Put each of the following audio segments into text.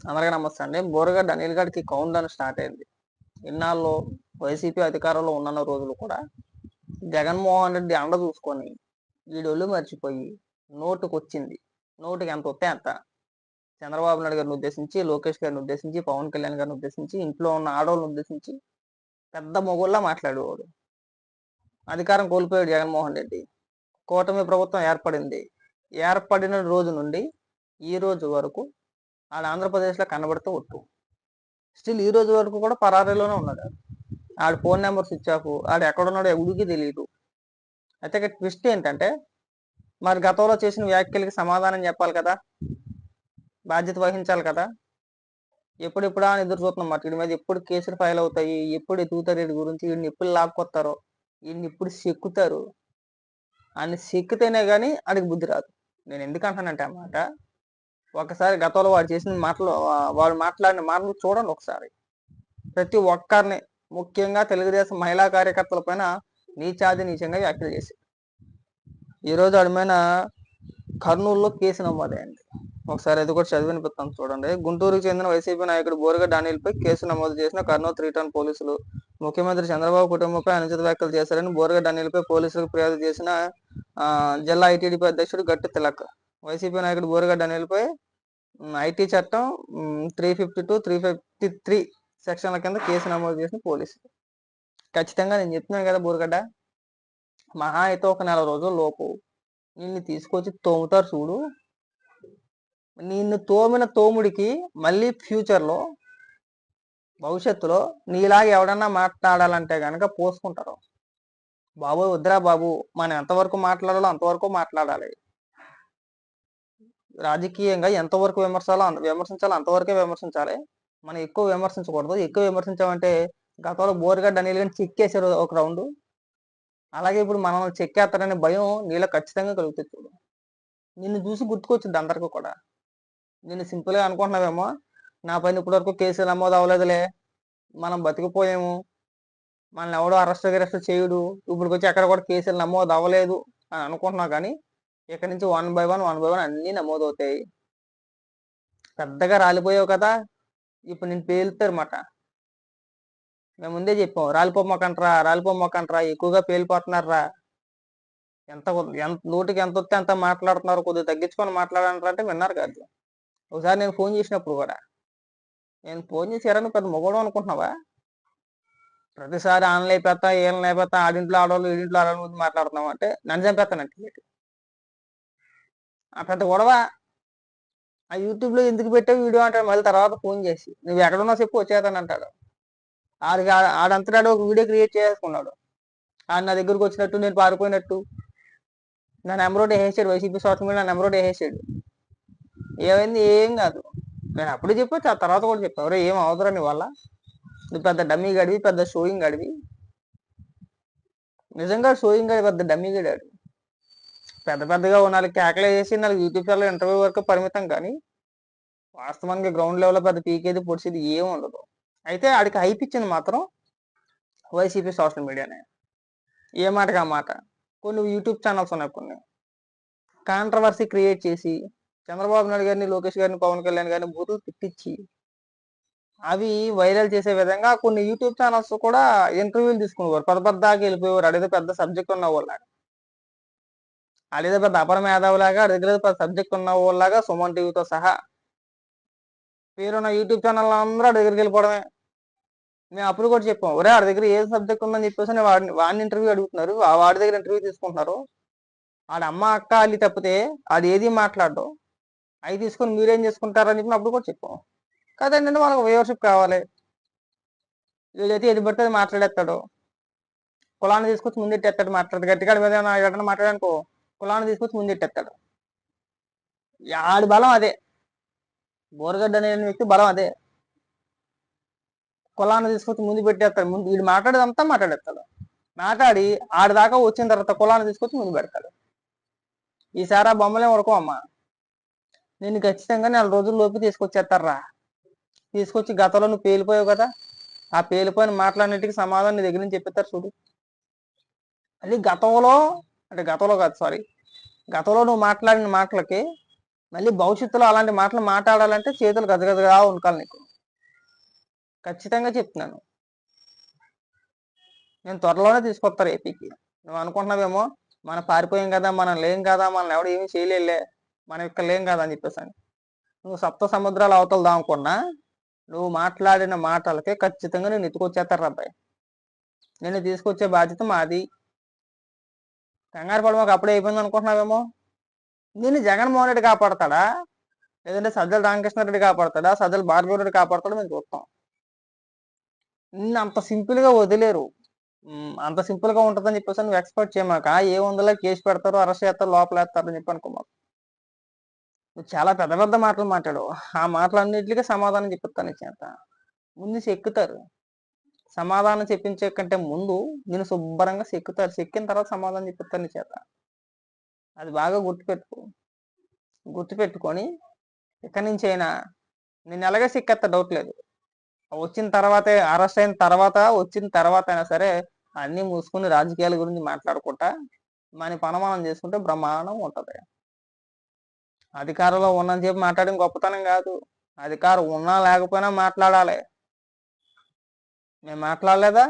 అందరికీ నమస్తే అండి. బోరగడ్డ అనిల్ గడ్కి కౌంట్ డౌన్ స్టార్ట్ అయింది. ఇన్నాళ్ళు వైసీపీ అధికారంలో ఉన్న రోజులు కూడా జగన్మోహన్ రెడ్డి అండ చూసుకొని వీడొళ్ళు మర్చిపోయి నోటుకొచ్చింది. నోటుకి ఎంత వస్తే అంత చంద్రబాబు నాయుడు గారిని ఉద్దేశించి, లోకేష్ గారిని ఉద్దేశించి, పవన్ కళ్యాణ్ గారిని ఉద్దేశించి, ఇంట్లో ఉన్న ఆడవాళ్ళని ఉద్దేశించి పెద్ద మొగుళ్ళ మాట్లాడేవాడు. అధికారం కోల్పోయాడు జగన్మోహన్ రెడ్డి. కూటమి ప్రభుత్వం ఏర్పడింది. ఏర్పడిన రోజు నుండి ఈ రోజు వరకు ఆడ ఆంధ్రప్రదేశ్లో కనబడితే ఒట్టు. స్టిల్ ఈ రోజు వరకు కూడా పరారీలోనే ఉన్నాడు. ఆడ ఫోన్ నెంబర్ స్విచ్ ఆఫ్, ఆడు ఎక్కడున్నాడో ఎవడికి తెలియదు. అయితే ఇక్కడ ట్విస్ట్ ఏంటంటే, మరి గతంలో చేసిన వ్యాఖ్యలకి సమాధానం చెప్పాలి కదా, బాధ్యత వహించాలి కదా. ఎప్పుడెప్పుడా అని ఎదురు చూస్తున్నాం మాట. వీడి మీద ఎప్పుడు కేసులు ఫైల్ అవుతాయి, ఎప్పుడు ఎదుగుతారు వీడి గురించి, వీడిని ఎప్పుడు లాక్కొస్తారో, వీడిని ఎప్పుడు సెక్కుతారు అని సెక్కితేనే కానీ ఆడికి బుద్ధి రాదు. నేను ఎందుకు అంటానంటే అన్నమాట, ఒకసారి గతంలో వాడు చేసిన మాటలు, వాడు మాట్లాడిన మాటలు చూడండి ఒకసారి. ప్రతి ఒక్కరిని, ముఖ్యంగా తెలుగుదేశం మహిళా కార్యకర్తల పైన నీచాది నీచంగా వ్యాఖ్యలు చేసి ఈరోజు వాడి మీద కర్నూలులో కేసు నమోదైంది. ఒకసారి అది కూడా చదివి వినిపిస్తాను చూడండి. గుంటూరుకు చెందిన వైసీపీ నాయకుడు బోరగడ్డ అనిల్పై కేసు నమోదు చేసిన కర్నూలు 3 టౌన్ పోలీసులు. ముఖ్యమంత్రి చంద్రబాబు కుటుంబంపై అనుచిత వ్యాఖ్యలు చేశారని బోరగడ్డ అనిల్పై పోలీసులకు ఫిర్యాదు చేసిన జిల్లా ఐటీడీపీ అధ్యక్షుడు గట్టి తిలక్. వైసీపీ నాయకుడు బోరగడ్డ అనిల్పై ఐటీ చట్టం 352, 353 సెక్షన్ల కింద కేసు నమోదు చేసిన పోలీసులు. ఖచ్చితంగా నేను చెప్తున్నాను కదా, బోరగడ్డ మహా అయితే ఒక నెల రోజుల లోపు నిన్ను తీసుకొచ్చి తోముతారు చూడు. నిన్ను తోమిన తోముడికి మళ్ళీ ఫ్యూచర్లో, భవిష్యత్తులో నీలాగా ఎవడన్నా మాట్లాడాలంటే కనుక పోసుకుంటారు. బాబు వద్దురా బాబు, మనం ఎంతవరకు మాట్లాడాలో అంతవరకు మాట్లాడాలి. రాజకీయంగా ఎంతవరకు విమర్శించాలో అంతవరకే విమర్శించాలి. మనం ఎక్కువ విమర్శించకూడదు. ఎక్కువ విమర్శించామంటే గతంలో బోరగడ్డ అనిల్ గారిని చెక్కేశారు ఒక రౌండ్, అలాగే ఇప్పుడు మనం చెక్కేస్తారనే భయం నీలో ఖచ్చితంగా కలుగుతుంది. చూడు, నిన్ను చూసి గుర్తుకొచ్చింది అందరికీ కూడా. నేను సింపుల్గా అనుకుంటున్నావేమో, నా పైన ఇప్పటి వరకు కేసులు నమోదు అవ్వలేదులే, మనం బతికిపోయాము, మనల్ని ఎవడో అరెస్ట్ చేయుడు, ఇప్పుడు వచ్చి ఎక్కడ కూడా కేసులు నమోదు అవ్వలేదు అని అనుకుంటున్నావు. కానీ ఇక్కడ నుంచి 1 by 1 అన్నీ నమోదు అవుతాయి. పెద్దగా రాలిపోయావు కదా, ఇప్పుడు నేను పేలుతారు మాట. మేము ముందే చెప్పాం, రాలిపోమ్మకంట్రా, ఎక్కువగా పేలిపోతున్నారా, ఎంత నోటికి ఎంత వస్తే అంత మాట్లాడుతున్నారు, కొద్దిగా తగ్గించుకొని మాట్లాడంటారా అంటే విన్నారు కాదు. ఒకసారి నేను ఫోన్ చేసినప్పుడు కూడా, నేను ఫోన్ చేశారని పెద్ద మొగోడు అనుకుంటున్నావా? ప్రతిసారి ఆన్లైన్ అయిపోతా, ఏళ్ళని అయిపోతా, ఆడింట్లో ఆడవాళ్ళు ఈడింట్లో ఆడవాళ్ళ గురించి మాట్లాడుతున్నావు అంటే నన్ను చంపేస్తానంటే ఆ పెద్ద గొడవ. ఆ యూట్యూబ్లో ఎందుకు పెట్టావు వీడియో అంటాడు. మళ్ళీ తర్వాత ఫోన్ చేసి నువ్వు ఎక్కడున్నా చెప్పు వచ్చేస్తాను అంటాడు. ఆడంతటాడు ఒక వీడియో క్రియేట్ చేసుకున్నాడు. నా దగ్గరకు వచ్చినట్టు, నేను పారిపోయినట్టు నా నెంబర్ వేసేసాడు. వైసీపీ సోషల్ మీడియా నా నెంబర్ వేసేసాడు. ఏమైంది? ఏం కాదు. నేను అప్పుడు చెప్పొచ్చు, ఆ తర్వాత కూడా చెప్పాను, ఎవరో ఏం అవసరం నీ వల్ల, నువ్వు పెద్ద డమ్మీ గడివి, పెద్ద షోయింగ్ గడివి. నిజంగా షోయింగ్ గడి, పెద్ద డమ్మీ గడాడు. పెద్దగా 4 కేకలు వేసి 4 యూట్యూబ్ ఛానల్ ఇంటర్వ్యూ వరకు పరిమితం. కానీ వాస్తవానికి గ్రౌండ్ లెవెల్లో పెద్ద పీకేది పొడిచేది ఏం ఉండదు. అయితే ఆడికి హైప్ ఇచ్చింది మాత్రం వైసీపీ సోషల్ మీడియానే. ఏ మాటగా మాట. కొన్ని యూట్యూబ్ ఛానల్స్ ఉన్నాయి, కొన్ని కాంట్రవర్సీ క్రియేట్ చేసి చంద్రబాబు నాయుడు గారిని, లోకేష్ గారిని, పవన్ కళ్యాణ్ గారిని బూతులు తిట్టించి అవి వైరల్ చేసే విధంగా కొన్ని యూట్యూబ్ ఛానల్స్ కూడా ఇంటర్వ్యూలు తీసుకునేవారు. పెద్దదాకా వెళ్ళిపోయేవారు. అడిగితే పెద్ద సబ్జెక్ట్ ఉన్న వాళ్ళలాగా, అడిగితే పెద్ద అపర మేధావులాగా, అడిగితే పెద్ద సబ్జెక్ట్ ఉన్న వాళ్ళలాగా సుమన్ టీవీతో సహా పేరున్న యూట్యూబ్ ఛానల్ అందరూ అడి దగ్గరికి వెళ్ళిపోవడమే. మేము అప్పుడు కూడా చెప్పాం, ఒరే ఆడి దగ్గర ఏ సబ్జెక్ట్ ఉందని చెప్పేసి వాడిని ఇంటర్వ్యూ అడుగుతున్నారు, వాడి దగ్గర ఇంటర్వ్యూ తీసుకుంటున్నారు. ఆడ అమ్మ అక్క అల్లి తప్పితే ఆడు ఏది మాట్లాడు, అవి తీసుకొని మీరేం చేసుకుంటారని చెప్పి అప్పుడు కూడా చెప్పాం. కదండి, వాళ్ళకి వ్యూవర్షిప్ కావాలి. వీళ్ళైతే ఏది పడితే అది మాట్లాడేస్తాడు. కులాన్ని తీసుకొచ్చి ముందెట్టేస్తాడు. గట్టిగా మీద ఏదైనా మాట్లాడనుకో, కులాన్ని తీసుకొచ్చి ముందెట్టేస్తాడు. ఆడి బలం అదే. బోరగడ్డ అనే వ్యక్తి బలం అదే. కులాన్ని తీసుకొచ్చి ముందు పెట్టేస్తాడు. వీడు మాట్లాడేదంతా మాట్లాడేస్తాడు. మాట్లాడి ఆడిదాకా వచ్చిన తర్వాత కులాన్ని తీసుకొచ్చి ముందు పెడతాడు. ఈసారి ఆ బొమ్మలే ఉడకం అమ్మా. నేను ఖచ్చితంగా 4 రోజుల లోపు తీసుకొచ్చేస్తారా. తీసుకొచ్చి గతంలో నువ్వు పేలిపోయావు కదా, ఆ పేలిపోయిన మాట్లాడినట్టుకి సమాధానం నీ దగ్గర నుంచి చెప్పిస్తారు చూడు. అది గతంలో కాదు, సారీ, గతంలో నువ్వు మాట్లాడిన మాటలకి మళ్ళీ భవిష్యత్తులో అలాంటి మాటలు మాట్లాడాలంటే చేతులు గజగజగా ఉనకాలి నీకు. ఖచ్చితంగా చెప్తున్నాను. నేను త్వరలోనే తీసుకొస్తారు ఏపీకి. నువ్వు అనుకుంటున్నావేమో మనం పారిపోయాం కదా, మనం లేం కదా, మనం ఎవడు ఏమీ చేయలేలే, మనం ఇక్కడ లేం కదా అని చెప్పేసి అని. నువ్వు సప్త సముద్రాలు అవతలదా అనుకున్నా, నువ్వు మాట్లాడిన మాటలకే ఖచ్చితంగా నేను ఎత్తుకొచ్చేస్తారు అబ్బాయి. నేను తీసుకొచ్చే బాధ్యత మాది. కంగారు పడ మాకు అప్పుడే అయిపోయింది అనుకుంటున్నావేమో. నేను జగన్మోహన్ రెడ్డి కాపాడతాడా, లేదంటే సజ్జల రామకృష్ణారెడ్డి కాపాడతాడా, సజ్జల భార్గవరెడ్డి కాపాడతాడా మేము చూస్తాం. నిన్ను అంత సింపుల్ గా వదిలేరు. అంత సింపుల్ గా ఉంటుందని చెప్పేసి నువ్వు ఎక్స్పెక్ట్ చేయమాక. ఏ వందలో కేసు పెడతారు, అరెస్ట్ చేస్తారు, లోపల వేస్తారు అని చెప్పి అనుకోమాకు. నువ్వు చాలా పెద్ద పెద్ద మాటలు మాట్లాడు. ఆ మాటలన్నింటికి సమాధానం చెప్పిస్తాను చేత. ముందు చెక్కుతారు. సమాధానం చెప్పించే కంటే ముందు నేను శుభ్రంగా చెక్కుతారు. చెక్కిన తర్వాత సమాధానం చెప్పిస్తాను చేత. అది బాగా గుర్తుపెట్టుకొని ఇక్కడి నుంచి అయినా నేను ఎలాగే సిక్కెత్తా, డౌట్ లేదు. వచ్చిన తర్వాతే, అరెస్ట్ అయిన తర్వాత, వచ్చిన తర్వాత అయినా సరే అన్ని మూసుకుని రాజకీయాల గురించి మాట్లాడుకుంటా మన పని మనం చేసుకుంటే బ్రహ్మాండం ఉంటది. అధికారంలో ఉన్నని చెప్పి మాట్లాడడం గొప్పతనం కాదు. అధికారం ఉన్నా లేకపోయినా మాట్లాడాలి. మేము మాట్లాడలేదా?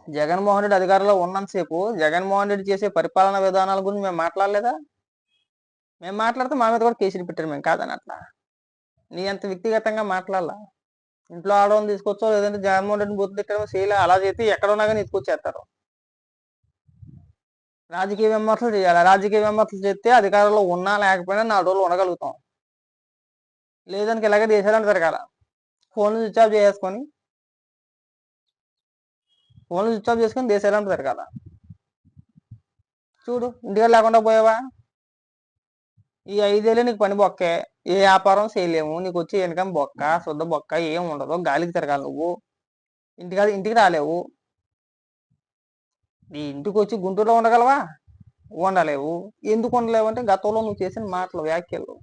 జగన్మోహన్ రెడ్డి అధికారంలో ఉన్నంతసేపు జగన్మోహన్ రెడ్డి చేసే పరిపాలనా విధానాల గురించి మేము మాట్లాడలేదా? మేము మాట్లాడితే మా మీద కూడా కేసులు పెట్టారు. మేము కాదని అట్లా నీ అంత వ్యక్తిగతంగా మాట్లాడాలా. ఇంట్లో ఆడవాళ్ళని తీసుకొచ్చో, లేదంటే జగన్మోహన్ రెడ్డిని బొత్తు తిట్టడం చేయలే. అలా చేస్తే ఎక్కడ ఉన్నా కానీ తీసుకొచ్చేస్తారు. రాజకీయ విమర్శలు చేయాలి. రాజకీయ విమర్శలు చేస్తే అధికారంలో ఉన్నా లేకపోయినా 4 రోజులు ఉండగలుగుతాం. లేదానికి ఇలాగే దేశాలను తిరగాల. ఫోన్లు స్విచ్ ఆఫ్ చేసుకొని దేశాలను తిరగాల. చూడు, ఇంటికి లేకుండా పోయావా? ఈ 5 ఏళ్ళు నీకు పని బొక్కే. ఏ వ్యాపారం చేయలేము. నీకు వచ్చే ఇన్కమ్ బొక్క, శుద్ధ బొక్క, ఏం ఉండదు. గాలికి తిరగాలి నువ్వు. ఇంటికి రాలేవు. నీ ఇంటికి వచ్చి గుంటూరులో ఉండగలవా? ఉండలేవు. ఎందుకు ఉండలేవు అంటే గతంలో నువ్వు చేసిన మాటలు, వ్యాఖ్యలు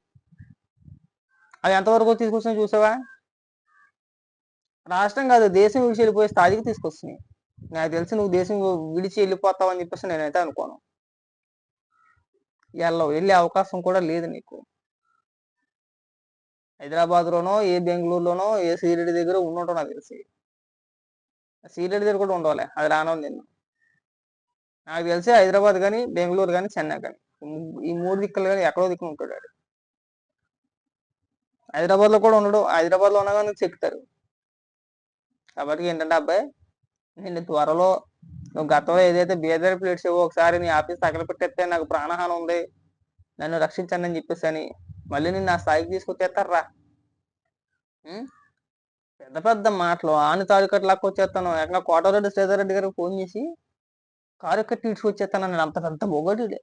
అవి ఎంతవరకు తీసుకొచ్చినా చూసావా? రాష్ట్రం కాదు, దేశం విడిచి వెళ్ళిపోయే స్థాయికి తీసుకొచ్చినాయి. నాకు తెలిసి నువ్వు దేశం విడిచి వెళ్ళిపోతావు అని చెప్పేసి నేనైతే అనుకోను. వెళ్ళే అవకాశం కూడా లేదు నీకు. హైదరాబాద్లోనో, ఏ బెంగళూరులోనో, ఏ సీరెడ్డి దగ్గర ఉండటం నాకు తెలిసి. సీరెడ్డి దగ్గర కూడా ఉండవాలి. అది రాను నిన్ను. నాకు తెలిసి హైదరాబాద్ కానీ, బెంగళూరు కానీ, చెన్నై కానీ, ఈ 3 దిక్కులు కానీ ఎక్కడో దిక్కు ఉంటాడు. హైదరాబాద్లో కూడా ఉండడు. హైదరాబాద్లో ఉన్నా కానీ చెక్కుతారు. కాబట్టి ఏంటంటే అబ్బాయి, నేను త్వరలో నువ్వు గతంలో ఏదైతే బీదర్ ప్లేట్స్ ఇవ్వ ఒకసారి నీ ఆఫీస్ తగలపెట్టేస్తే నాకు ప్రాణహాని ఉంది, నన్ను రక్షించండి అని చెప్పేసి అని మళ్ళీ నేను నా స్థాయికి తీసుకొచ్చేస్తారా? పెద్ద పెద్ద మాటలు ఆని తాడుకట్టు లాక్కు వచ్చేస్తాను. ఏకంగా కోటరెడ్డి శ్రీధర్రెడ్డి గారికి ఫోన్ చేసి కారు కట్టి ఇడ్చుకొచ్చేస్తాను. నేను అంత పెద్ద మొగడులే.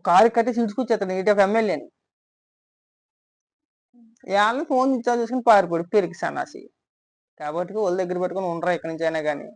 కారు కట్టి ఇడ్చుకొచ్చేస్తాను. ఇటు ఒక ఎమ్మెల్యేని వాళ్ళని ఫోన్ ఇన్ఛార్జ్ చేసుకుని పారిపోడు పెరిగి సన్నాసి. కాబట్టి వాళ్ళ దగ్గర పెట్టుకుని ఉండరా ఎక్కడి నుంచి అయినా కానీ.